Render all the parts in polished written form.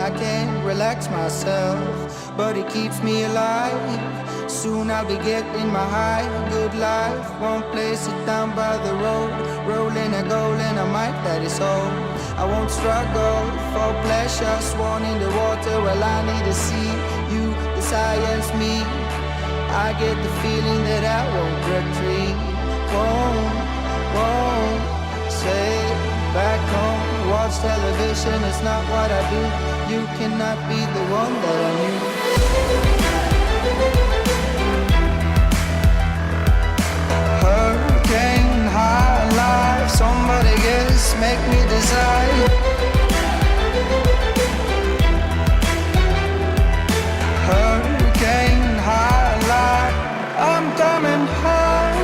I can't relax myself, but it keeps me alive. Soon I'll be getting my high, good life. One place sit down by the road, rolling a goal and I might, that is all. I won't struggle for pleasure, sworn in the water. Well, I need to see you, the science me. I get the feeling that I won't retreat. Won't stay back home, watch television, it's not what I do. You cannot be the one that I knew. Hurricane high life, somebody else make me decide. Hurricane high life, I'm coming home.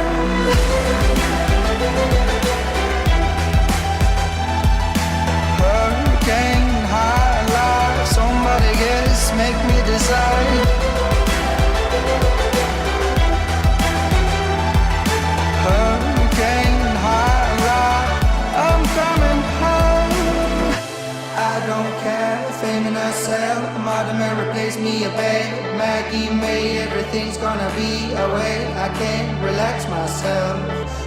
Hurricane high life, somebody else make me decide. Hurricane high life, I'm coming home. I don't care, fame in herself, Mother Mary plays me a bed. Maggie May, everything's gonna be away. I can't relax myself,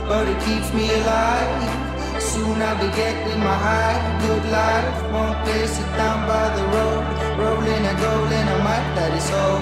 but it keeps me alive. Soon I'll be getting my high, good life. One place sit down by the road, rolling a goal and I might, that is all.